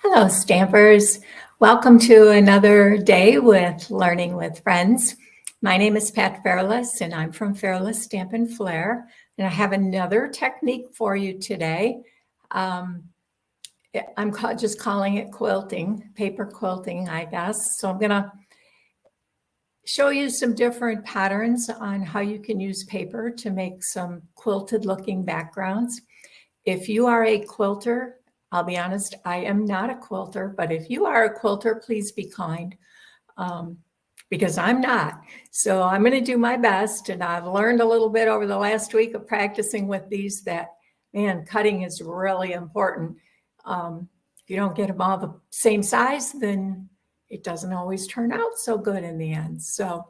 Hello, Stampers. Welcome to another day with Learning with Friends. My name is Pat Fairless, and I'm from Fairless Stamp and Flair. And I have another technique for you today. I'm just calling it quilting, paper quilting, I guess. So I'm going to show you some different patterns on how you can use paper to make some quilted looking backgrounds. If you are a quilter, I'll be honest, I am not a quilter, but if you are a quilter, please be kind, because I'm not. So I'm going to do my best, and I've learned a little bit over the last week of practicing with these that, man, cutting is really important. If you don't get them all the same size, then it doesn't always turn out so good in the end. So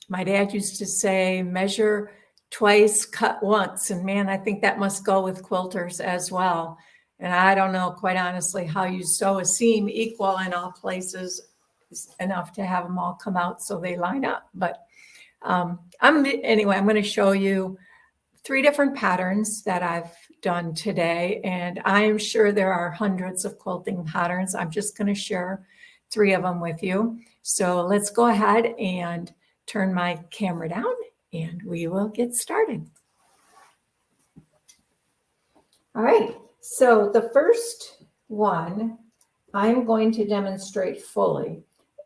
my dad used to say, measure twice, cut once. And man, I think that must go with quilters as well. And I don't know, quite honestly, how you sew a seam equal in all places is enough to have them all come out so they line up. But anyway, I'm going to show you 3 different patterns that I've done today. And I am sure there are hundreds of quilting patterns. I'm just going to share 3 of them with you. So let's go ahead and turn my camera down and we will get started. All right, so the first one I'm going to demonstrate fully.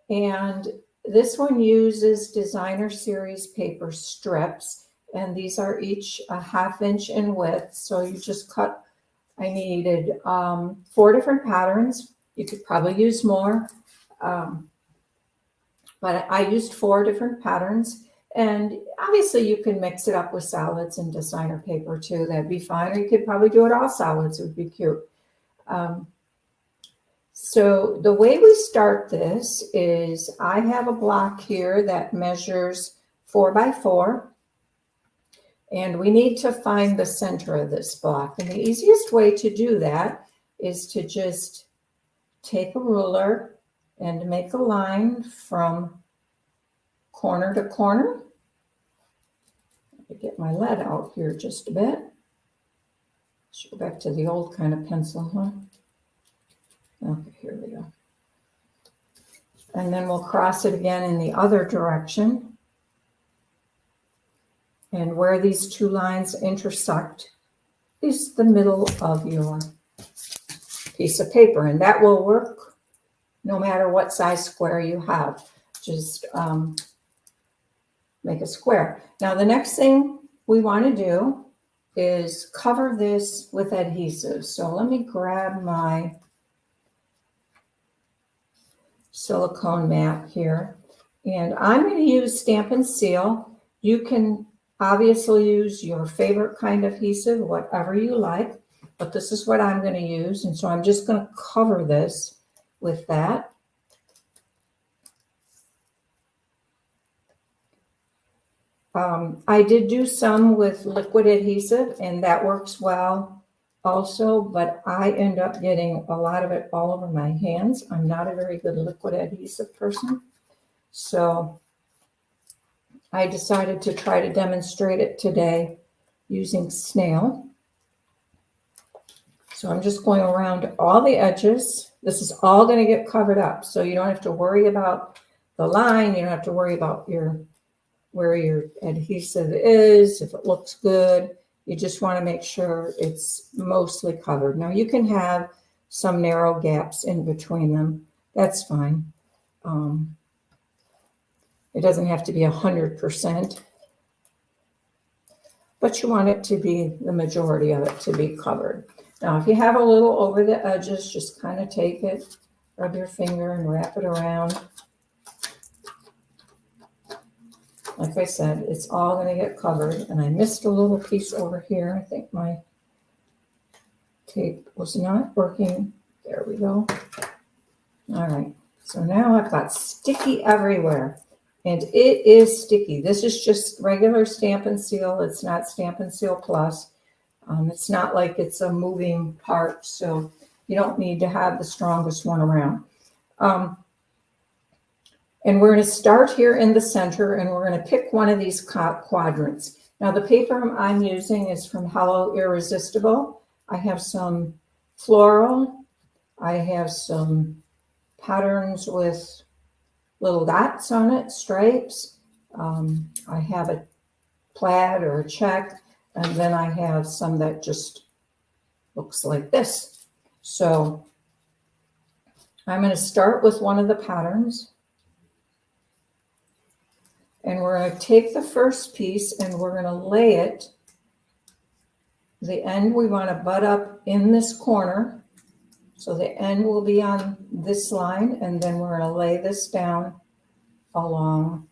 And this one uses Designer Series paper strips. And these are each a 1/2 inch in width. So you just cut, I needed 4 different patterns. You could probably use more. But I used 4 different patterns. And obviously you can mix it up with solids and designer paper too. That'd be fine. Or you could probably do it all solids. It would be cute. So the way we start this is I have a block here that measures 4 by 4. And we need to find the center of this block. And the easiest way to do that is to just take a ruler and make a line from corner to corner. Let me get my lead out here just a bit. Should go back to the old kind of pencil, huh? Okay, here we go. And then we'll cross it again in the other direction. And where these 2 lines intersect is the middle of your piece of paper. And that will work no matter what size square you have. Just make a square. Now, the next thing we want to do is cover this with adhesive. So let me grab my silicone mat here. And I'm going to use Stamp and Seal. You can obviously use your favorite kind of adhesive, whatever you like, but this is what I'm going to use. And so I'm just going to cover this with that. I did do some with liquid adhesive, and that works well also, but I end up getting a lot of it all over my hands. I'm not a very good liquid adhesive person. So I decided to try to demonstrate it today using snail. So I'm just going around all the edges. This is all going to get covered up. So you don't have to worry about the line. You don't have to worry about where your adhesive is, if it looks good. You just want to make sure it's mostly covered. Now you can have some narrow gaps in between them. That's fine. It doesn't have to be 100%, but you want it to be the majority of it to be covered. Now, if you have a little over the edges, just kind of take it, rub your finger and wrap it around. Like I said, it's all going to get covered. And I missed a little piece over here. I think my tape was not working. There we go. All right. So now I've got sticky everywhere. And it is sticky. This is just regular Stamp and Seal. It's not Stamp and Seal Plus. It's not like it's a moving part. So you don't need to have the strongest one around. And we're going to start here in the center, and we're going to pick one of these quadrants. Now, the paper I'm using is from Hello Irresistible. I have some floral. I have some patterns with little dots on it, stripes. I have a plaid or a check, and then I have some that just looks like this. So I'm going to start with one of the patterns, and we're going to take the first piece and we're going to lay it. The end we want to butt up in this corner. So the end will be on this line, and then we're going to lay this down along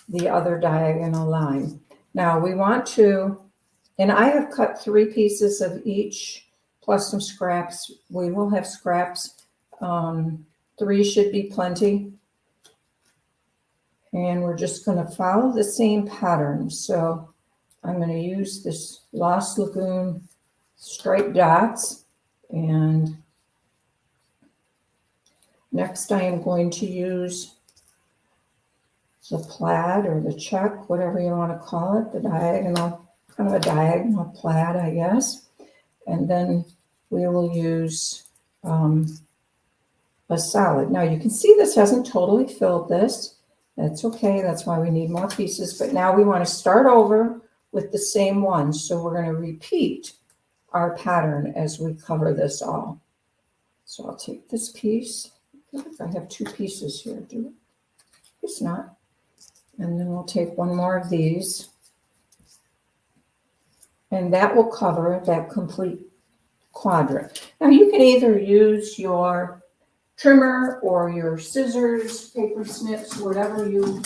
the other diagonal line. Now we want to, and I have cut 3 pieces of each plus some scraps. We will have scraps. 3 should be plenty. And we're just going to follow the same pattern. So I'm going to use this Lost Lagoon striped dots, and next I am going to use the plaid or the check, whatever you want to call it, the diagonal, kind of a diagonal plaid, I guess. And then we will use a solid. Now you can see this hasn't totally filled this. That's okay, that's why we need more pieces. But now we want to start over with the same one. So we're going to repeat our pattern as we cover this all. So I'll take this piece. I think I have 2 pieces here, do I? It's not. And then we'll take one more of these. And that will cover that complete quadrant. Now you can either use your trimmer or your scissors, paper snips, whatever you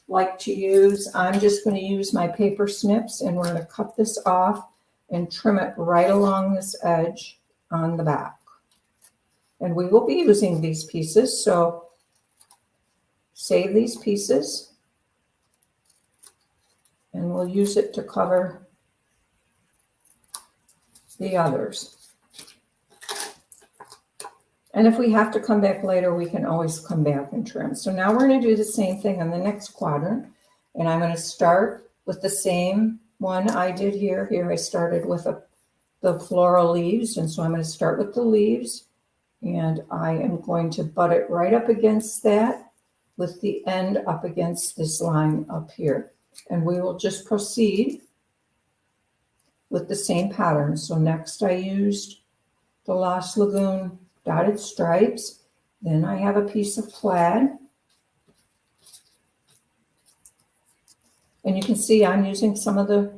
like to use. I'm just going to use my paper snips, and we're going to cut this off and trim it right along this edge on the back. And we will be using these pieces, so save these pieces, and we'll use it to cover the others. And if we have to come back later, we can always come back and trim. So now we're going to do the same thing on the next quadrant. And I'm going to start with the same one I did here. Here I started with the floral leaves. And so I'm going to start with the leaves. And I am going to butt it right up against that with the end up against this line up here. And we will just proceed with the same pattern. So next I used the Lost Lagoon dotted stripes. Then I have a piece of plaid. And you can see I'm using some of the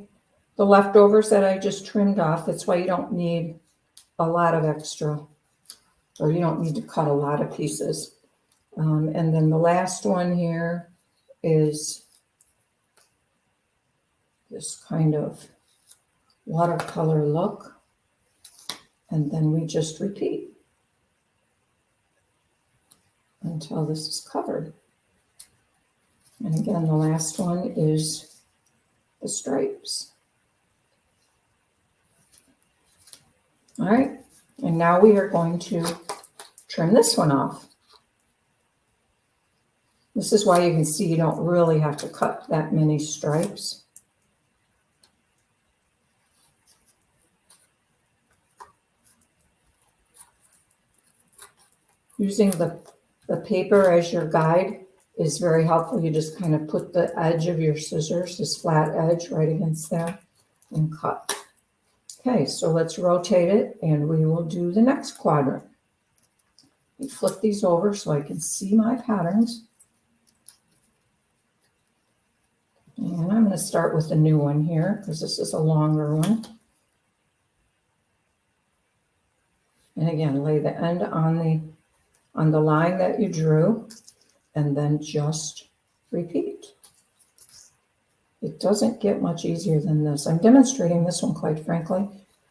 leftovers that I just trimmed off. That's why you don't need a lot of extra, or you don't need to cut a lot of pieces. And then the last one here is this kind of watercolor look. And then we just repeat until this is covered. And again, the last one is the stripes. All right, and now we are going to trim this one off. This is why you can see you don't really have to cut that many stripes. Using the paper as your guide is very helpful. You just kind of put the edge of your scissors, this flat edge, right against there and cut. Okay, so let's rotate it and we will do the next quadrant. Let me flip these over so I can see my patterns. And I'm going to start with the new one here because this is a longer one. And again, lay the end on the line that you drew, and then just repeat. It doesn't get much easier than this. I'm demonstrating this one, quite frankly,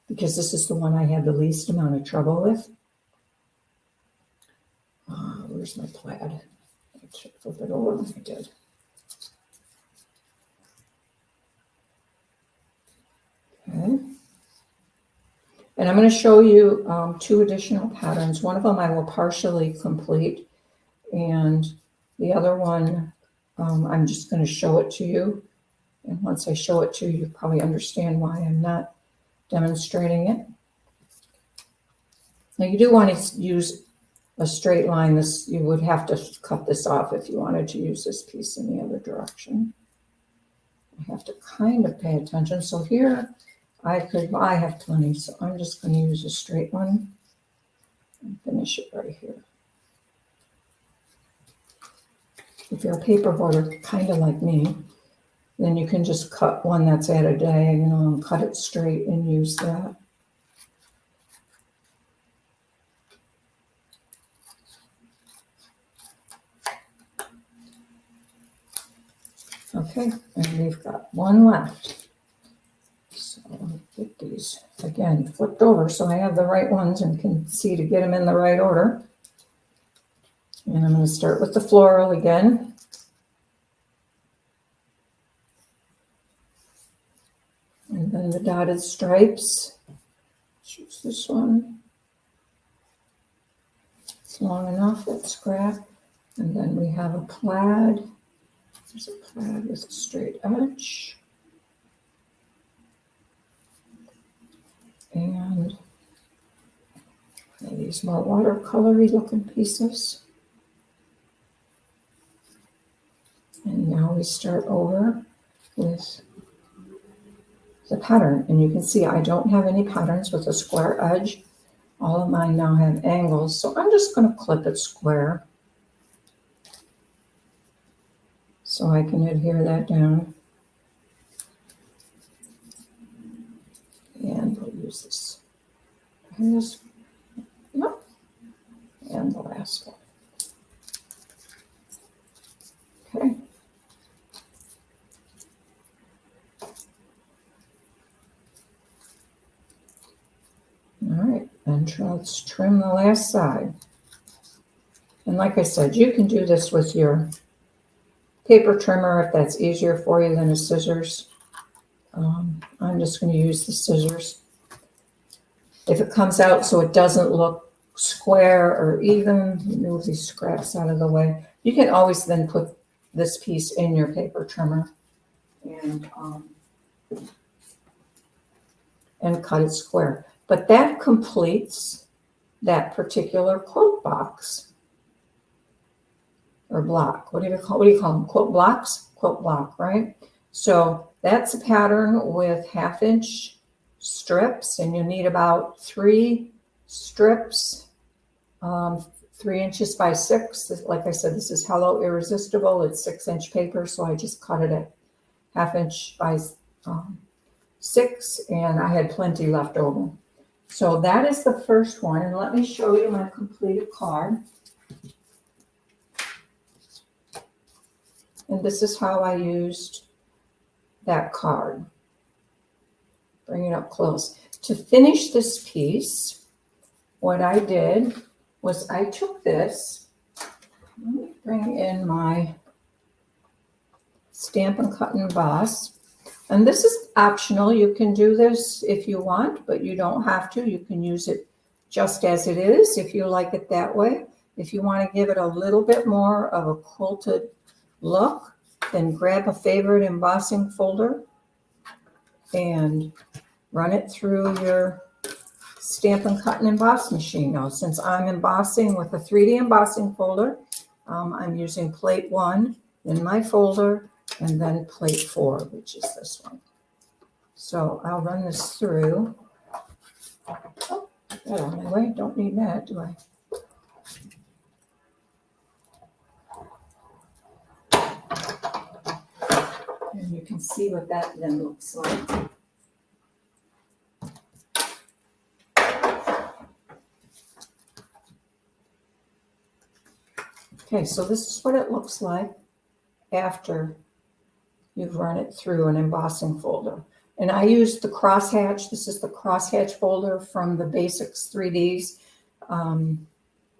because this is the one I had the least amount of trouble with. Where's my plaid? I should flip it over. I did. Okay. And I'm going to show you 2 additional patterns. One of them I will partially complete, and the other one I'm just going to show it to you. And once I show it to you, you probably understand why I'm not demonstrating it. Now you do want to use a straight line. This, you would have to cut this off if you wanted to use this piece in the other direction. I have to kind of pay attention. So here I have plenty, so I'm just going to use a straight one and finish it right here. If you're a paper hoarder, kind of like me, then you can just cut one that's at a diagonal and cut it straight and use that. Okay, and we've got one left. So I'll get these again flipped over so I have the right ones and can see to get them in the right order. And I'm going to start with the floral again. And then the dotted stripes. Choose this one. It's long enough, let's scrap. And then we have a plaid. There's a plaid with a straight edge. And these more watercolory looking pieces. And now we start over with the pattern. And you can see I don't have any patterns with a square edge. All of mine now have angles. So I'm just going to clip it square so I can adhere that down. And we'll use this. And this, yep. And the last one. Okay. All right, and let's trim the last side. And like I said, you can do this with your paper trimmer if that's easier for you than a scissors. I'm just going to use the scissors. If it comes out so it doesn't look square or even, move these scraps out of the way. You can always then put this piece in your paper trimmer and cut it square. But that completes that particular quilt box or block. What do you call them? Quilt blocks? Quilt block, right? So that's a pattern with 1/2-inch strips, and you need about 3 strips, 3 inches by 6. Like I said, this is Hello Irresistible. It's 6-inch paper, so I just cut it at 1/2 inch by 6, and I had plenty left over. So that is the first one, and let me show you my completed card. And this is how I used that card. Bring it up close. To finish this piece, what I did was I took this, let me bring in my Stampin' Cut and Emboss. And this is optional. You can do this if you want, but you don't have to. You can use it just as it is if you like it that way. If you want to give it a little bit more of a quilted look, then grab a favorite embossing folder and run it through your Stampin' Cut and Emboss machine. Now, since I'm embossing with a 3D embossing folder, I'm using plate 1 in my folder, and then plate 4, which is this one. So I'll run this through. Oh, that out of my way. Don't need that, do I? And you can see what that then looks like. Okay, so this is what it looks like after you've run it through an embossing folder. And I used the crosshatch. This is the crosshatch folder from the Basics 3Ds.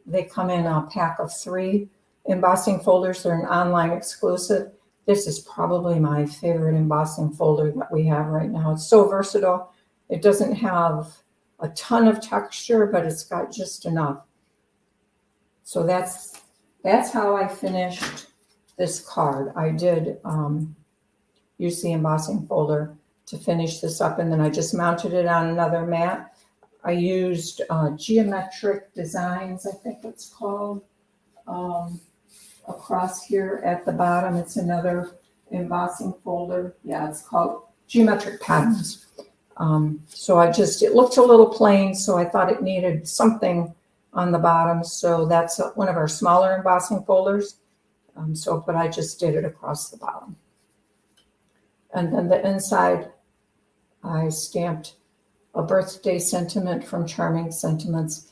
They come in a pack of 3 embossing folders. They're an online exclusive. This is probably my favorite embossing folder that we have right now. It's so versatile. It doesn't have a ton of texture, but it's got just enough. So that's how I finished this card. I did use the embossing folder to finish this up, and then I just mounted it on another mat. I used Geometric Designs, I think it's called, across here at the bottom. It's another embossing folder. Yeah, it's called Geometric Patterns. So it looked a little plain, so I thought it needed something on the bottom. So that's one of our smaller embossing folders. But I just did it across the bottom. And then the inside, I stamped a birthday sentiment from Charming Sentiments.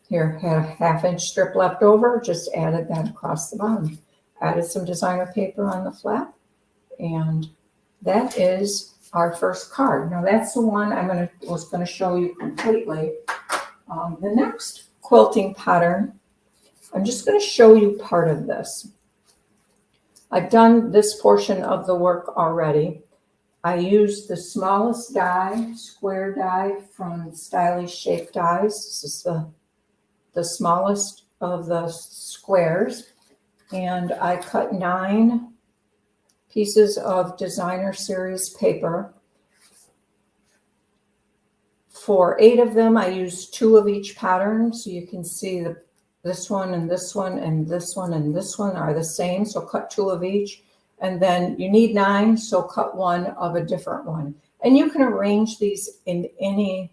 Here, had a 1/2-inch strip left over, just added that across the bottom. Added some designer paper on the flap, and that is our first card. Now that's the one was going to show you completely. The next quilting pattern, I'm just going to show you part of this. I've done this portion of the work already. I used the smallest die, square die from Stylish Shape Dies. This is the smallest of the squares. And I cut 9 pieces of designer series paper. For 8 of them, I used 2 of each pattern. So you can see this one and this one and this one and this one are the same. So cut 2 of each. And then you need 9, so cut 1 of a different one. And you can arrange these in any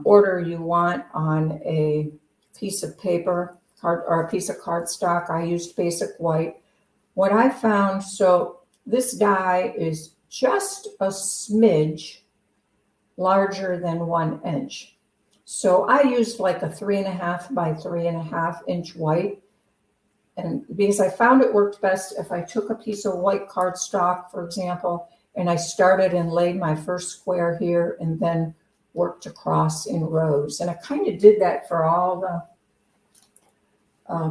order you want on a piece of paper or a piece of cardstock. I used basic white. What I found, so this die is just a smidge larger than 1 inch. So I used like a 3.5 by 3.5 inch white. And because I found it worked best if I took a piece of white cardstock, for example, and I started and laid my first square here and then worked across in rows. And I kind of did that for all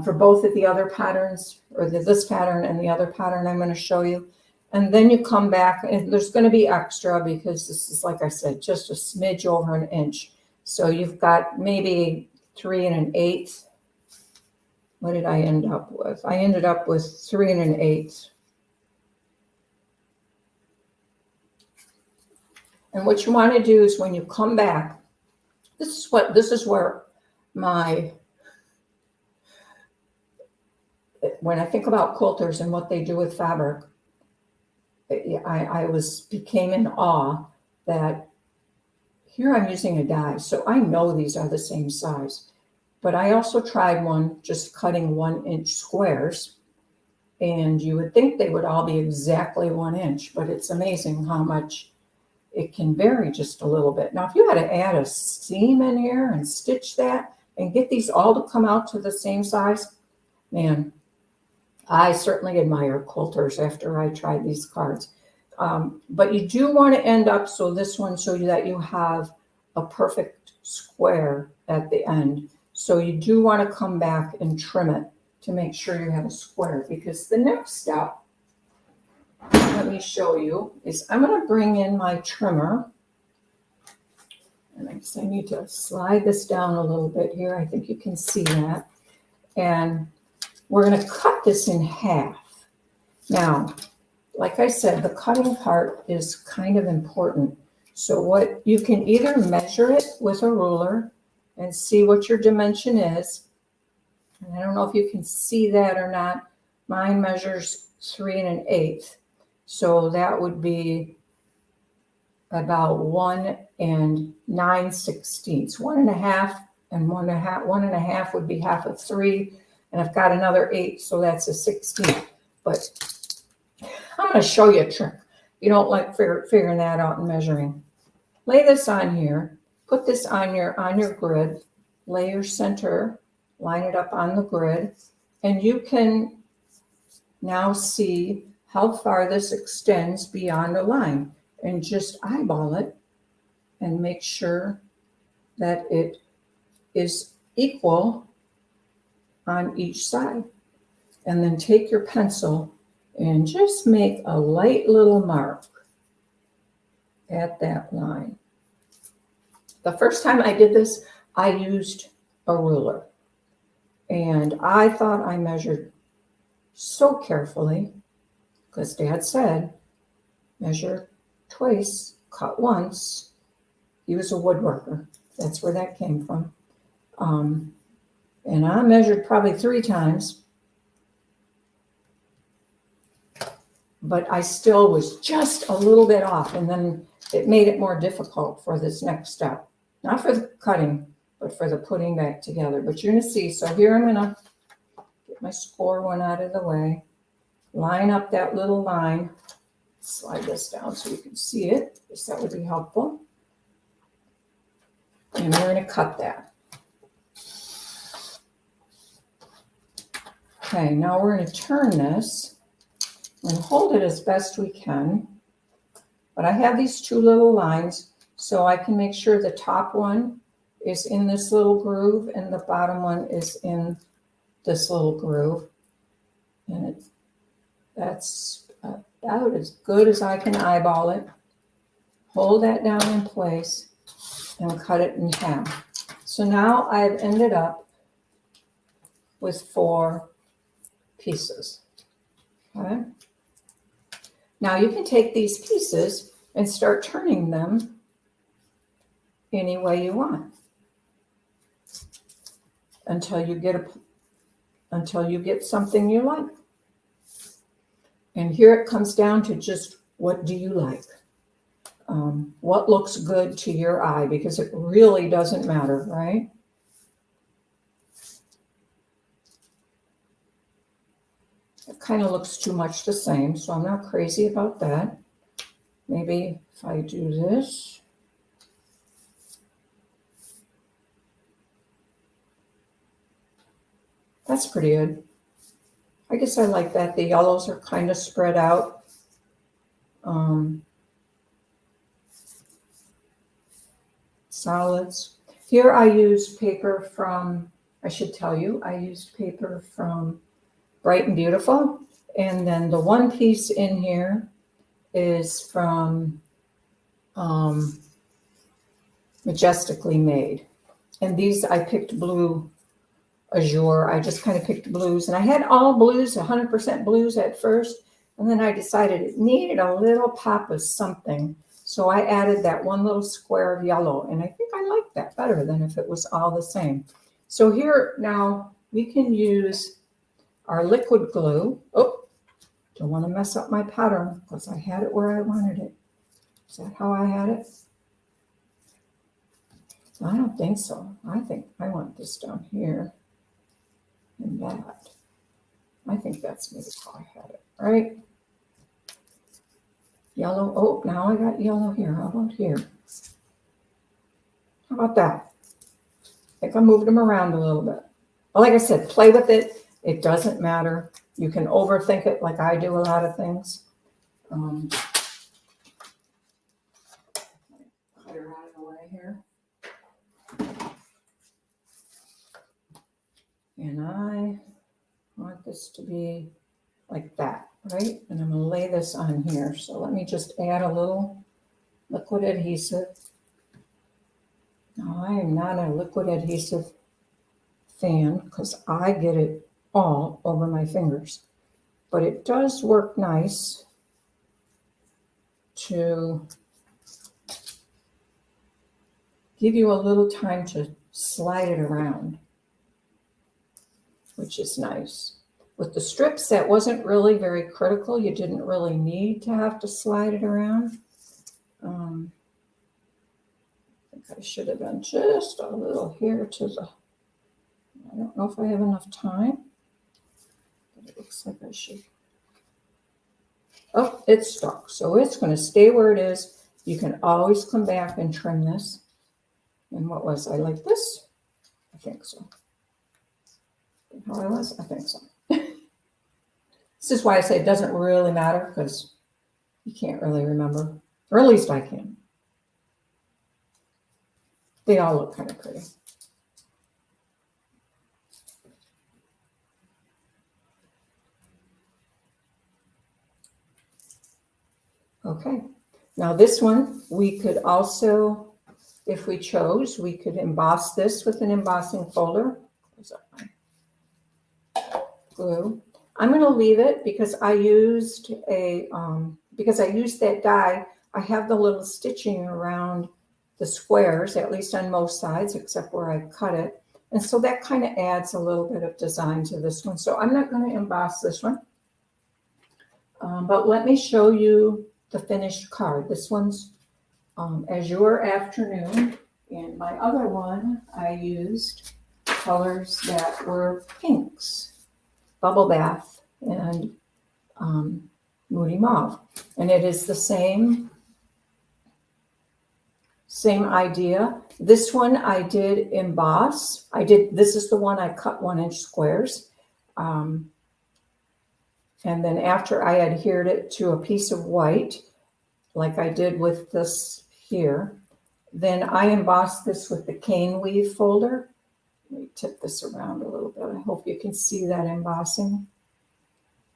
for both of the other patterns, or this pattern and the other pattern I'm going to show you. And then you come back, and there's going to be extra because this is, like I said, just a smidge over 1 inch. So you've got maybe 3 1/8. What did I end up with? I ended up with 3 1/8. And what you want to do is when you come back, this is where when I think about quilters and what they do with fabric, I became in awe that here I'm using a die. So I know these are the same size. But I also tried one just cutting 1 inch squares, and you would think they would all be exactly 1 inch, but it's amazing how much it can vary just a little bit. Now, if you had to add a seam in here and stitch that and get these all to come out to the same size, man, I certainly admire quilters after I tried these cards. But you do want to end up, so this one shows you that you have a perfect square at the end. So you do want to come back and trim it to make sure you have a square, because the next step, let me show you, is I'm going to bring in my trimmer. And I guess I need to slide this down a little bit here. I think you can see that. And we're going to cut this in half. Now, like I said, the cutting part is kind of important. So what you can either measure it with a ruler and see what your dimension is. And I don't know if you can see that or not. Mine measures 3 1/8. So that would be about 1 9/16. 1.5 and 1.5. 1.5 would be half of 3. And I've got another 8, so that's a 16. But I'm going to show you a trick. You don't like figuring that out and measuring. Lay this on here. Put this on your grid. Lay your center. Line it up on the grid. And you can now see how far this extends beyond a line. And just eyeball it and make sure that it is equal on each side. And then take your pencil and just make a light little mark at that line. The first time I did this, I used a ruler. And I thought I measured so carefully, because Dad said, measure twice, cut once. He was a woodworker. That's where that came from. And I measured probably 3 times, but I still was just a little bit off, and then it made it more difficult for this next step. Not for the cutting, but for the putting back together. But you're gonna see, so here I'm gonna get my score one out of the way, line up that little line, slide this down so you can see it, because that would be helpful. And we're gonna cut that. Okay, now we're gonna turn this and hold it as best we can. But I have these 2 little lines, so I can make sure the top one is in this little groove and the bottom one is in this little groove. And that's about as good as I can eyeball it. Hold that down in place and cut it in half. So now I've ended up with 4 pieces. Okay. Now you can take these pieces and start turning them any way you want until you get something you like. And here it comes down to just what do you like? What looks good to your eye, because it really doesn't matter, right? It kind of looks too much the same, so I'm not crazy about that. Maybe if I do this. That's pretty good. I guess I like that. The yellows are kind of spread out. Solids. Here I used paper from, I should tell you, I used paper from Bright and Beautiful. And then the one piece in here is from Majestically Made. And these I picked blue azure. I just kind of picked blues. And I had all blues, 100% blues at first. And then I decided it needed a little pop of something. So I added that one little square of yellow. And I think I liked that better than if it was all the same. So here now we can use our liquid glue. Oh, don't want to mess up my pattern because I had it where I wanted it. Is that how I had it? I don't think so. I think I want this down here and that. I think that's maybe how I had it, right? Yellow. Oh, now I got yellow here. How about here? How about that? I think I moved them around a little bit. But like I said, play with it. It doesn't matter. You can overthink it like I do a lot of things. Cutter out of the way here. And I want this to be like that, right? And I'm going to lay this on here. So let me just add a little liquid adhesive. Now, I am not a liquid adhesive fan because I get it all over my fingers. But it does work nice to give you a little time to slide it around, which is nice. With the strips, that wasn't really very critical. You didn't really need to have to slide it around. I think I should have done just a little here to the, I don't know if I have enough time, but it looks like I should. Oh, it's stuck. So it's going to stay where it is. You can always come back and trim this. And what was I like this? I think so. How I was? I think so. This is why I say it doesn't really matter, because you can't really remember, or at least I can. They all look kind of pretty. Okay, now this one, we could also, if we chose, we could emboss this with an embossing folder. Where's that my glue? I'm going to leave it because I used a, because I used that die, I have the little stitching around the squares, at least on most sides, except where I cut it. And so that kind of adds a little bit of design to this one. So I'm not going to emboss this one. But let me show you the finished card. This one's Azure Afternoon. And my other one, I used colors that were pinks, Bubble Bath, and Moody Mauve. And it is the same idea. This one I did emboss. This is the one I cut 1-inch squares. And then after I adhered it to a piece of white, like I did with this here, then I embossed this with the cane weave folder. Let me tip this around a little bit. I hope you can see that embossing.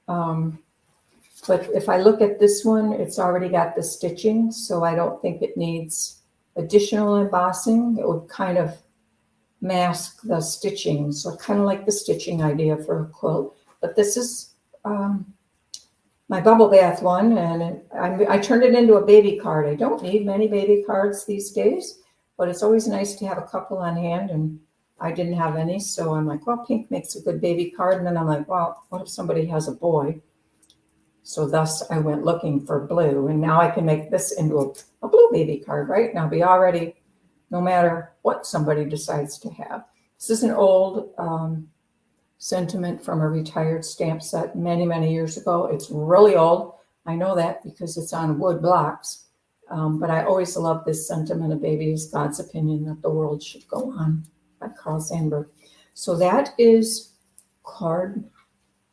But if I look at this one, it's already got the stitching, so I don't think it needs additional embossing. It would kind of mask the stitching, so I kind of like the stitching idea for a quilt. But this is my Bubble Bath one, and I turned it into a baby card. I don't need many baby cards these days, but it's always nice to have a couple on hand, and I didn't have any, so I'm like, well, pink makes a good baby card. And then I'm like, well, what if somebody has a boy? So thus I went looking for blue, and now I can make this into a blue baby card, right? And I'll be all ready no matter what somebody decides to have. This is an old sentiment from a retired stamp set many, many years ago. It's really old. I know that because it's on wood blocks. But I always love this sentiment, a baby is God's opinion that the world should go on, by Carl Sandburg. So that is card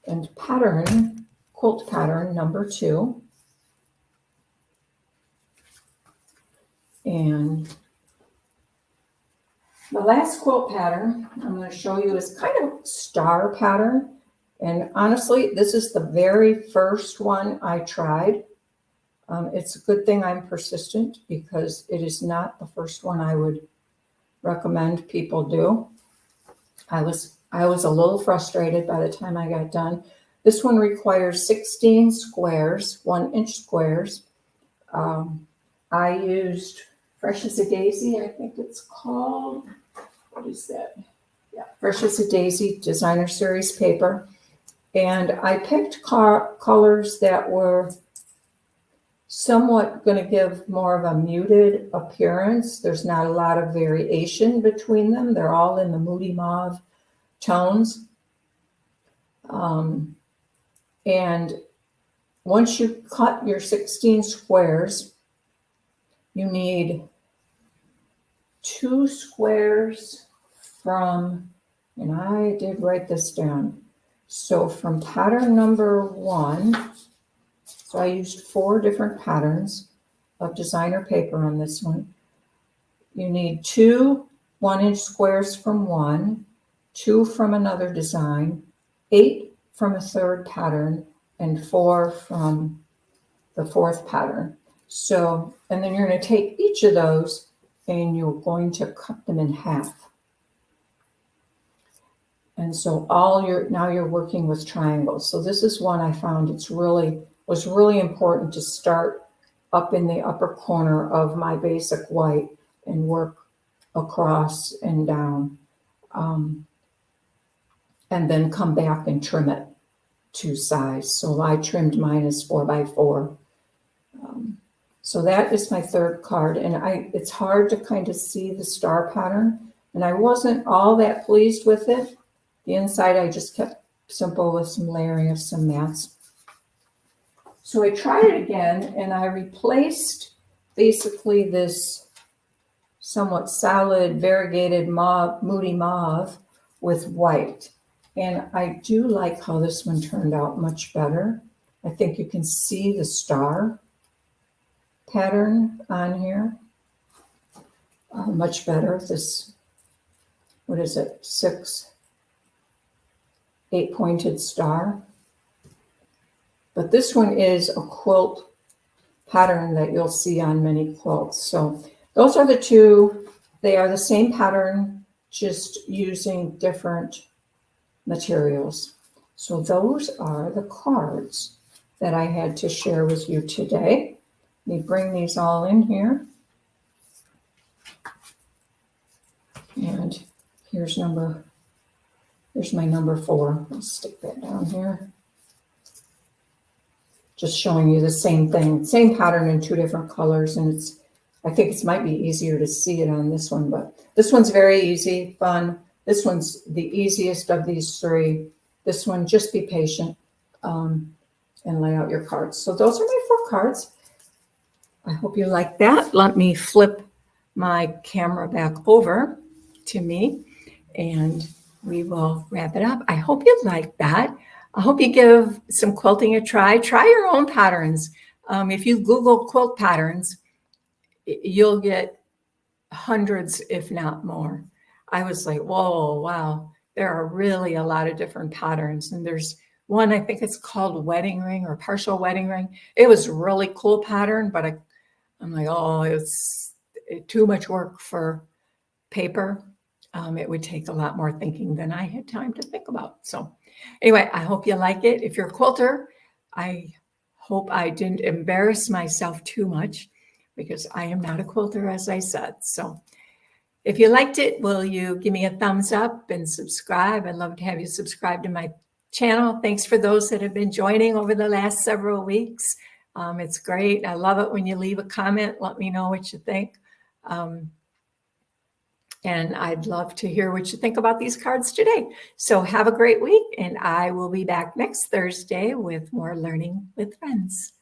and pattern, quilt pattern number 2. And the last quilt pattern I'm going to show you is kind of a star pattern. And honestly, this is the very first one I tried. It's a good thing I'm persistent because it is not the first one I would recommend people do. I was a little frustrated by the time I got done. This one requires 16 squares, 1-inch squares. I used Fresh as a Daisy, I think it's called. What is that? Yeah, Fresh as a Daisy Designer Series paper. And I picked colors that were somewhat going to give more of a muted appearance. There's not a lot of variation between them. They're all in the Moody Mauve tones. And once you cut your 16 squares, you need 2 squares from, and I did write this down. So from pattern number 1, so I used 4 different patterns of designer paper on this one. You need 2 1-inch squares from one, 2 from another design, 8 from a third pattern, and 4 from the 4th pattern. So, and then you're going to take each of those and you're going to cut them in half. And so now you're working with triangles. So this is one I found was really important to start up in the upper corner of my basic white and work across and down. And then come back and trim it to size. So I trimmed mine as 4x4. So that is my 3rd card, and it's hard to kind of see the star pattern, and I wasn't all that pleased with it. The inside I just kept simple with some layering of some mats. So I tried it again, and I replaced basically this somewhat solid variegated mauve, Moody Mauve, with white. And I do like how this one turned out much better. I think you can see the star pattern on here much better. This, what is it, 8-pointed star. But this one is a quilt pattern that you'll see on many quilts. So those are the 2. They are the same pattern, just using different materials. So those are the cards that I had to share with you today. Let me bring these all in here. And here's my number 4. I'll stick that down here. Just showing you the same thing, same pattern in 2 different colors. And I think it might be easier to see it on this one, but this one's very easy, fun. This one's the easiest of these 3. This one, just be patient and lay out your cards. So those are my 4 cards. I hope you like that. Let me flip my camera back over to me and we will wrap it up. I hope you like that. I hope you give some quilting a try. Try your own patterns. If you Google quilt patterns, you'll get hundreds, if not more. I was like, whoa, wow. There are really a lot of different patterns. And there's one, I think it's called wedding ring or partial wedding ring. It was a really cool pattern, but I'm like, oh, it's too much work for paper. It would take a lot more thinking than I had time to think about. So anyway, I hope you like it. If you're a quilter, I hope I didn't embarrass myself too much because I am not a quilter, as I said. So if you liked it, will you give me a thumbs up and subscribe? I'd love to have you subscribe to my channel. Thanks for those that have been joining over the last several weeks. It's great. I love it when you leave a comment. Let me know what you think. And I'd love to hear what you think about these cards today. So have a great week, and I will be back next Thursday with more Learning with Friends.